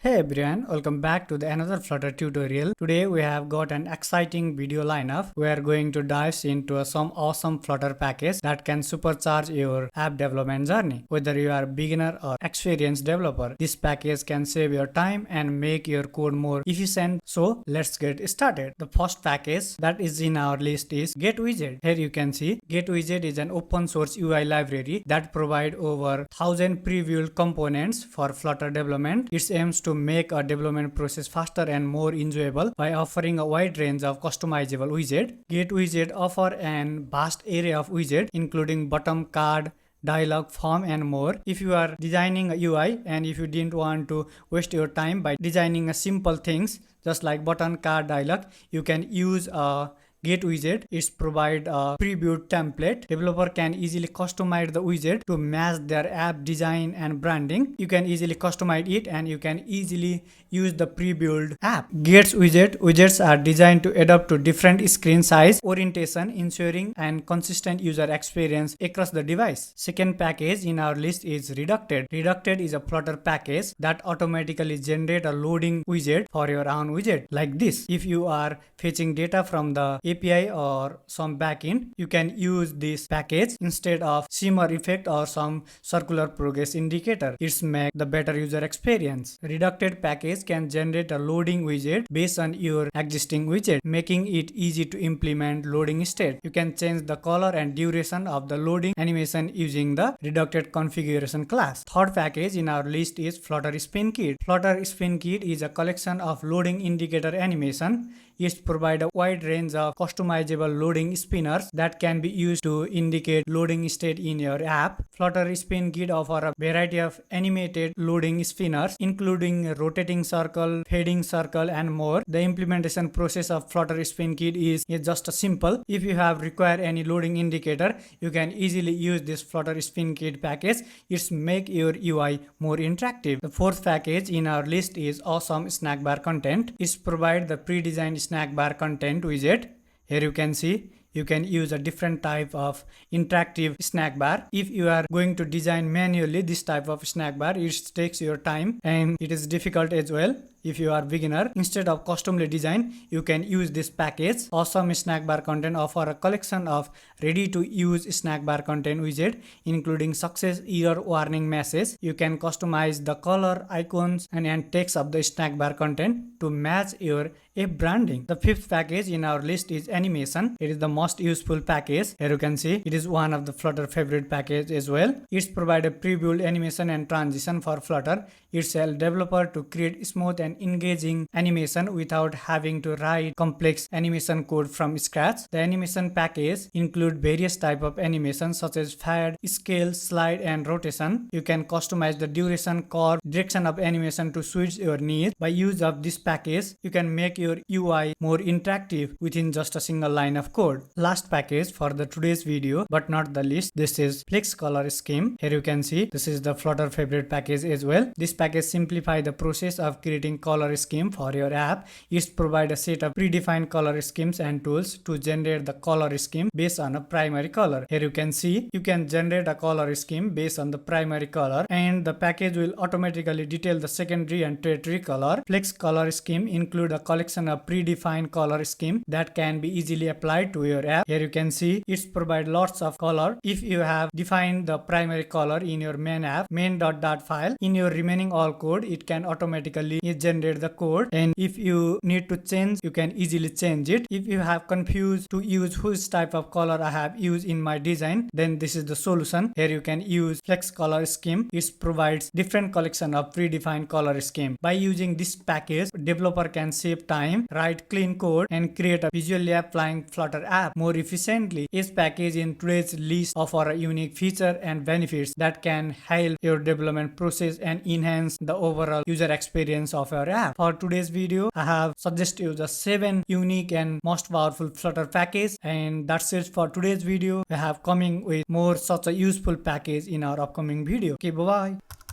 Hey everyone, welcome back to another Flutter tutorial. Today we have got an exciting video lineup. We are going to dive into some awesome Flutter package that can supercharge your app development journey. Whether you are a beginner or experienced developer, this package can save your time and make your code more efficient. So let's get started. The first package that is in our list is GetWidget. Here you can see GetWidget is an open source UI library that provides over 1000 pre-built components for Flutter development. It aims to make a development process faster and more enjoyable by offering a wide range of customizable widgets. GetWidget offers an vast array of widgets including button, card, dialog, form and more. If you are designing a UI and if you didn't want to waste your time by designing a simple things just like button, card, dialog, you can use a GetWidget. It provides a pre-built template. Developer can easily customize the widget to match their app design and branding. You can easily customize it and you can easily use the pre-built app. Widgets are designed to adapt to different screen size, orientation, ensuring and consistent user experience across the device. Second package in our list is Reducted. Reducted is a Flutter package that automatically generates a loading widget for your own widget like this. If you are fetching data from the API or some backend, you can use this package instead of shimmer effect or some circular progress indicator. It's make the better user experience. Reducted package can generate a loading widget based on your existing widget, making it easy to implement loading state. You can change the color and duration of the loading animation using the Reducted configuration class. Third package in our list is FlutterSpinKid. FlutterSpinKid is a collection of loading indicator animation. It provides a wide range of customizable loading spinners that can be used to indicate loading state in your app. FlutterSpinKid offers a variety of animated loading spinners, including rotating circle, fading circle, and more. The implementation process of FlutterSpinKid is just simple. If you have require any loading indicator, you can easily use this FlutterSpinKid package. It's make your UI more interactive. The fourth package in our list is Awesome Snack Bar Content. It provides the pre-designed snack bar content widget. Here you can see you can use a different type of interactive snack bar. If you are going to design manually this type of snack bar, it takes your time and it is difficult as well. If you are beginner, instead of customly design, you can use this package. Awesome Snack Bar Content offer a collection of ready to use snack bar content widget, including success error warning message. You can customize the color, icons, and text of the snack bar content to match your app branding. The fifth package in our list is Animation. It is the most useful package. Here you can see it is one of the Flutter favorite package as well. It provides a pre-built animation and transition for Flutter. It allows developer to create smooth and engaging animation without having to write complex animation code from scratch. The animation package includes various types of animation such as fade, scale, slide, and rotation. You can customize the duration, curve, direction of animation to suit your needs. By use of this package, you can make your UI more interactive within just a single line of code. Last package for the today's video, but not the least, this is Flex Color Scheme. Here you can see this is the Flutter favorite package as well. This package simplifies the process of creating color scheme for your app. It provides a set of predefined color schemes and tools to generate the color scheme based on a primary color. Here you can see you can generate a color scheme based on the primary color, and the package will automatically detail the secondary and tertiary color. Flex Color Scheme include a collection of predefined color scheme that can be easily applied to your app. Here you can see it provides lots of color. If you have defined the primary color in your main app, main.dot file, in your remaining all code, it can automatically generate the code, and if you need to change, you can easily change it. If you have confused to use which type of color I have used in my design, then this is the solution. Here you can use Flex Color Scheme. It provides different collection of predefined color scheme. By using this package, developer can save time, write clean code, and create a visually applying Flutter app more efficiently. This package in today's list offer a unique feature and benefits that can help your development process and enhance the overall user experience of your app. For today's video, I have suggested you the 7 unique and most powerful Flutter package, and that's it for today's video. We have coming with more such a useful package in our upcoming video. Okay, bye bye.